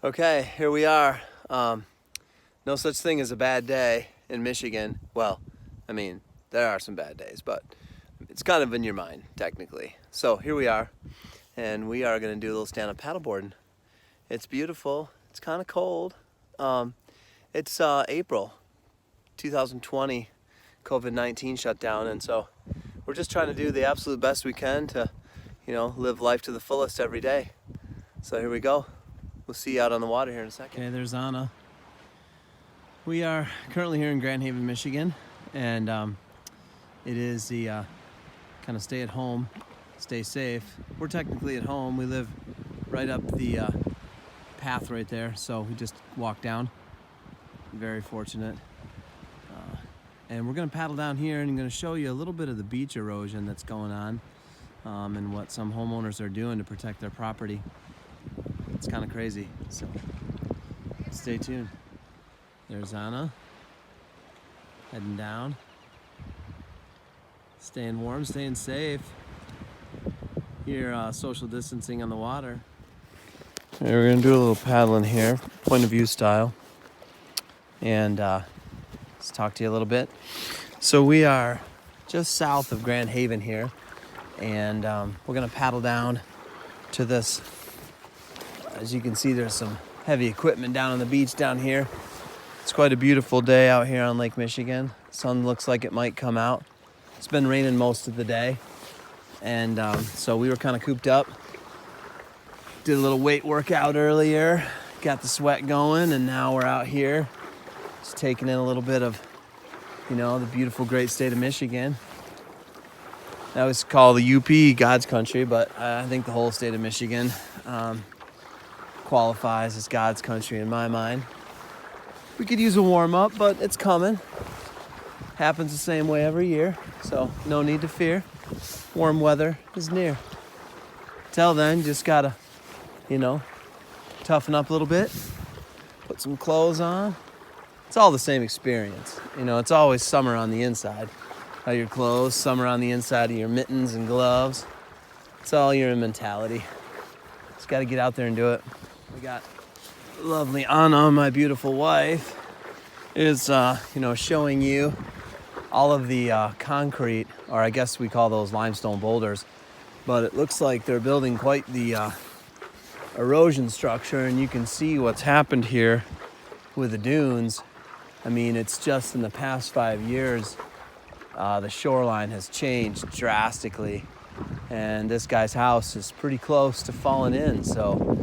Okay, here we are. No such thing as a bad day in Michigan. Well, I mean, there are some bad days, but it's kind of in your mind, technically. So here we are, and we are going to do a little stand-up paddleboarding. It's beautiful. It's kind of cold. It's April 2020, COVID-19 shut down, and so we're just trying to do the absolute best we can to, live life to the fullest every day. So here we go. We'll see you out on the water here in a second. Okay, there's Anna. We are currently here in Grand Haven, Michigan, and it is the kind of stay at home, stay safe. We're technically at home. We live right up the path right there, so we just walk down. Very fortunate. And we're going to paddle down here, and I'm going to show you a little bit of the beach erosion that's going on and what some homeowners are doing to protect their property. It's kind of crazy, so stay tuned. There's Anna, heading down, staying warm, staying safe. Here, social distancing on the water. Okay, we're gonna do a little paddling here, point of view style, and let's talk to you a little bit. So we are just south of Grand Haven here, and we're gonna paddle down to this. As you can see, there's some heavy equipment down on the beach down here. It's quite a beautiful day out here on Lake Michigan. Sun looks like it might come out. It's been raining most of the day. And so we were kind of cooped up. Did a little weight workout earlier. Got the sweat going, and now we're out here. Just taking in a little bit of, the beautiful, great state of Michigan. That was called the UP, God's country, but I think the whole state of Michigan qualifies as God's country in my mind. We could use a warm-up, but it's coming. Happens the same way every year, so no need to fear. Warm weather is near. Till then, just gotta, toughen up a little bit, put some clothes on. It's all the same experience. It's always summer on the inside of your clothes, summer on the inside of your mittens and gloves. It's all your mentality. Just gotta get out there and do it. We got lovely Anna, my beautiful wife, is, showing you all of the concrete, or I guess we call those limestone boulders, but it looks like they're building quite the erosion structure, and you can see what's happened here with the dunes. I mean, it's just in the past 5 years, the shoreline has changed drastically, and this guy's house is pretty close to falling in, so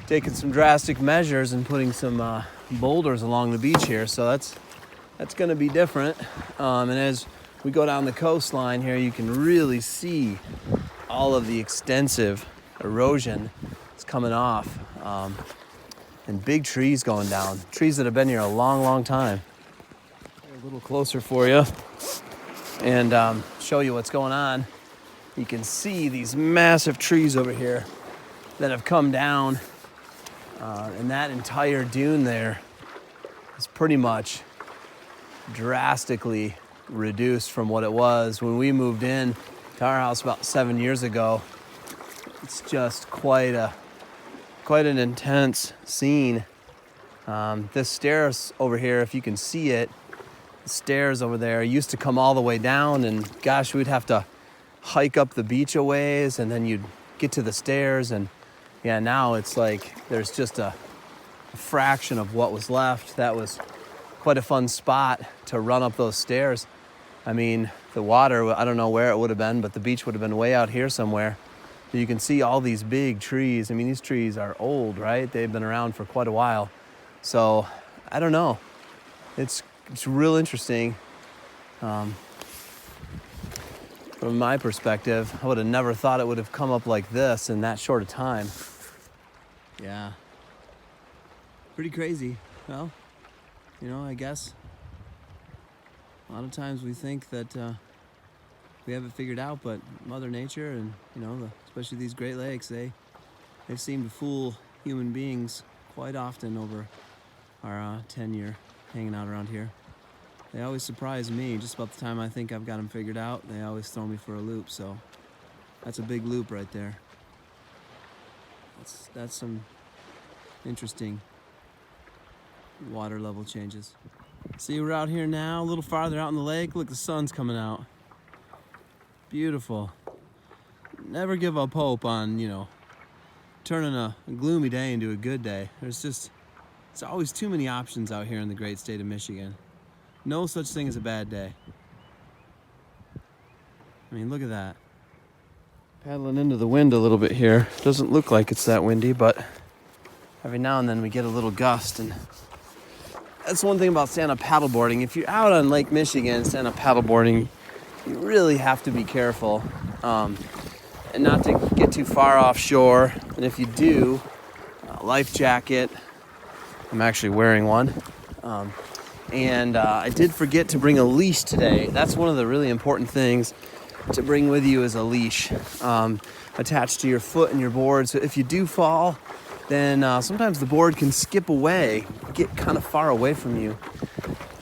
taking some drastic measures and putting some boulders along the beach here, so that's going to be different. And as we go down the coastline here, you can really see all of the extensive erosion that's coming off, and big trees going down, trees that have been here a long, long time. A little closer for you and show you what's going on. You can see these massive trees over here that have come down. And that entire dune there is pretty much drastically reduced from what it was when we moved in to our house about 7 years ago. It's just quite an intense scene. This stairs over here, if you can see it, the stairs over there used to come all the way down, and gosh, we'd have to hike up the beach a ways, and then you'd get to the stairs, and yeah, now it's like there's just a fraction of what was left. That was quite a fun spot to run up those stairs. I mean, the water, I don't know where it would have been, but the beach would have been way out here somewhere. You can see all these big trees. I mean, these trees are old, right? They've been around for quite a while. So, I don't know. It's real interesting. From my perspective, I would have never thought it would have come up like this in that short a time. Yeah. Pretty crazy. Well, I guess a lot of times we think that we have it figured out, but Mother Nature and, especially these Great Lakes, they seem to fool human beings quite often over our tenure hanging out around here. They always surprise me. Just about the time I think I've got them figured out, they always throw me for a loop. So that's a big loop right there. That's some interesting water level changes. See, we're out here now, a little farther out in the lake. Look, the sun's coming out. Beautiful. Never give up hope on, turning a gloomy day into a good day. It's always too many options out here in the great state of Michigan. No such thing as a bad day. I mean, look at that. Paddling into the wind a little bit here. Doesn't look like it's that windy, but every now and then we get a little gust, and that's one thing about stand-up paddleboarding. If you're out on Lake Michigan stand-up paddleboarding, you really have to be careful and not to get too far offshore. And if you do, a life jacket. I'm actually wearing one. And I did forget to bring a leash today. That's one of the really important things to bring with you, is a leash attached to your foot and your board. So if you do fall, then sometimes the board can skip away, get kind of far away from you.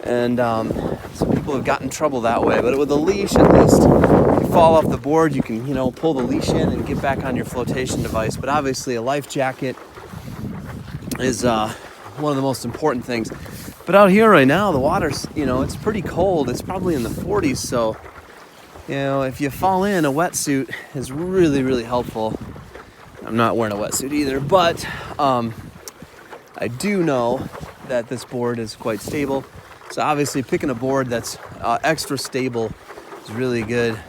And some people have gotten in trouble that way. But with a leash, at least, if you fall off the board, you can, pull the leash in and get back on your flotation device. But obviously a life jacket is one of the most important things. But out here right now, the water's, it's pretty cold. It's probably in the 40s. So, if you fall in, a wetsuit is really, really helpful. I'm not wearing a wetsuit either, but I do know that this board is quite stable. So obviously picking a board that's extra stable is really good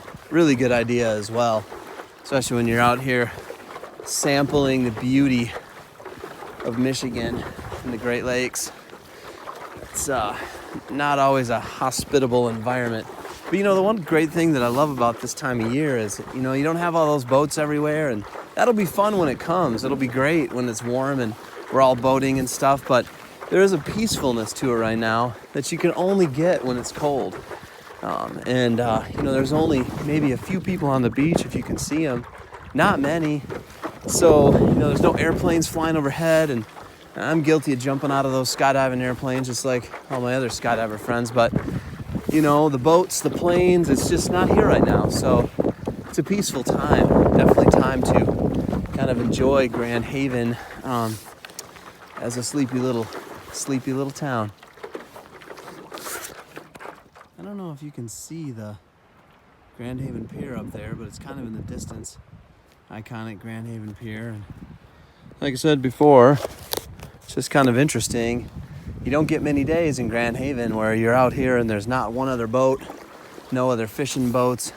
idea as well. Especially when you're out here sampling the beauty of Michigan and the Great Lakes. It's not always a hospitable environment. But the one great thing that I love about this time of year is, you don't have all those boats everywhere, and that'll be fun when it comes. It'll be great when it's warm and we're all boating and stuff, but there is a peacefulness to it right now that you can only get when it's cold. There's only maybe a few people on the beach if you can see them, not many. So, there's no airplanes flying overhead, and I'm guilty of jumping out of those skydiving airplanes just like all my other skydiver friends, but the boats, the planes, it's just not here right now. So it's a peaceful time. Definitely time to kind of enjoy Grand Haven as a sleepy little town. I don't know if you can see the Grand Haven Pier up there, but it's kind of in the distance. Iconic Grand Haven Pier. And like I said before, it's just kind of interesting. You don't get many days in Grand Haven where you're out here and there's not one other boat, no other fishing boats,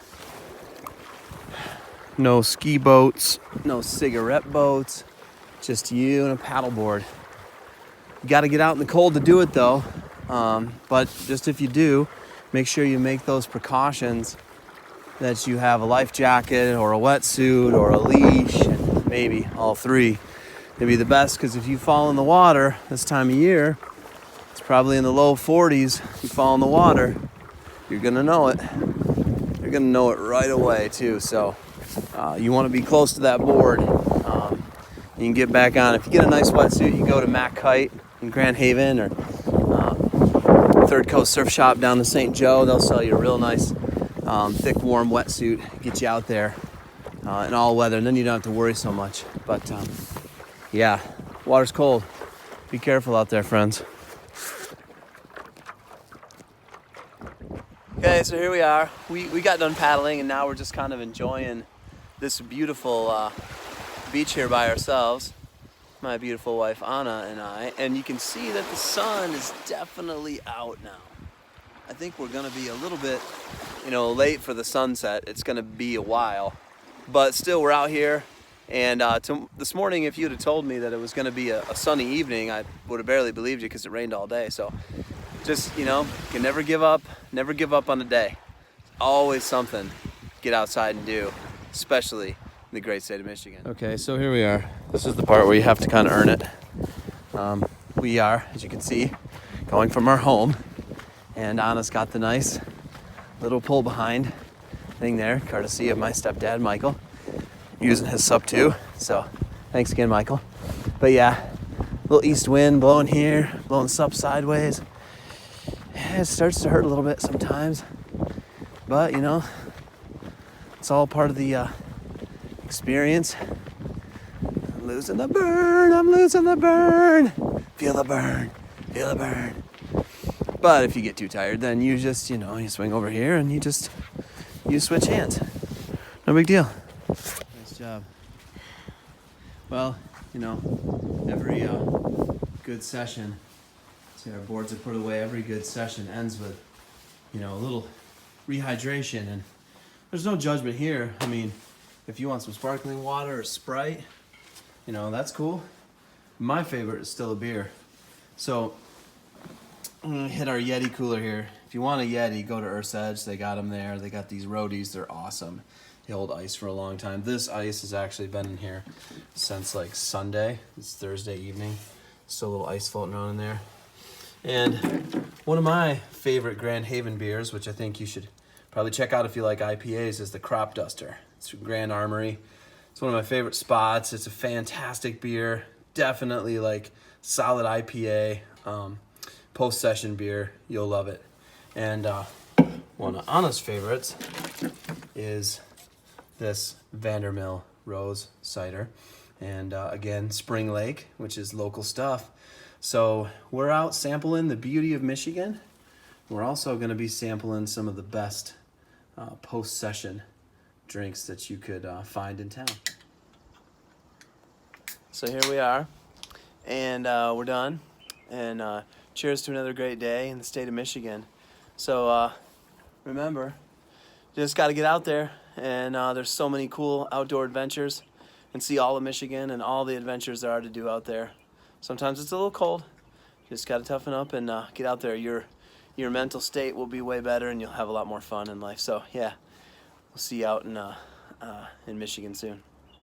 no ski boats, no cigarette boats, just you and a paddleboard. You got to get out in the cold to do it though, but just if you do, make sure you make those precautions, that you have a life jacket or a wetsuit or a leash, and maybe all three. It'd be the best, because if you fall in the water this time of year, it's probably in the low 40s. You fall in the water, you're gonna know it. You're gonna know it right away too. So you want to be close to that board. You can get back on. If you get a nice wetsuit, you go to Mac Kite in Grand Haven, or Third Coast Surf Shop down in St. Joe. They'll sell you a real nice thick, warm wetsuit, get you out there in all weather, and then you don't have to worry so much. But yeah, water's cold. Be careful out there, friends. Okay, so here we are. We got done paddling, and now we're just kind of enjoying this beautiful beach here by ourselves. My beautiful wife Anna and I, and you can see that the sun is definitely out now. I think we're gonna be a little bit, late for the sunset. It's gonna be a while, but still we're out here. And this morning, if you'd have told me that it was gonna be a sunny evening, I would have barely believed you, because it rained all day. So just, you can never give up on a day. Always something to get outside and do, especially in the great state of Michigan. Okay, so here we are. This is the part where you have to kind of earn it. We are, as you can see, going from our home, and Anna's got the nice little pull behind thing there, courtesy of my stepdad, Michael, using his SUP too. So thanks again, Michael. But yeah, a little east wind blowing here, blowing SUP sideways. Yeah, it starts to hurt a little bit sometimes, but it's all part of the experience. losing the burn, I'm losing the burn. Feel the burn, feel the burn. But if you get too tired, then you just, you swing over here and you switch hands. No big deal. Nice job. Well, every good session, see our boards are put away, every good session ends with, a little rehydration. And there's no judgment here. I mean, if you want some sparkling water or Sprite, that's cool. My favorite is still a beer. So I'm gonna hit our Yeti cooler here. If you want a Yeti, go to Earth's Edge. They got them there. They got these roadies. They're awesome. They hold ice for a long time. This ice has actually been in here since like Sunday. It's Thursday evening. Still a little ice floating around in there. And one of my favorite Grand Haven beers, which I think you should probably check out if you like IPAs, is the Crop Duster. It's from Grand Armory. It's one of my favorite spots. It's a fantastic beer. Definitely like solid IPA. Post-session beer. You'll love it. And one of Anna's favorites is this Vandermill Rose Cider. And again, Spring Lake, which is local stuff. So we're out sampling the beauty of Michigan. We're also going to be sampling some of the best post-session drinks that you could find in town. So here we are, and we're done. And cheers to another great day in the state of Michigan. So remember, you just got to get out there, and there's so many cool outdoor adventures, and see all of Michigan and all the adventures there are to do out there. Sometimes it's a little cold. You just got to toughen up and get out there. Your mental state will be way better, and you'll have a lot more fun in life. So yeah, we'll see you out in Michigan soon.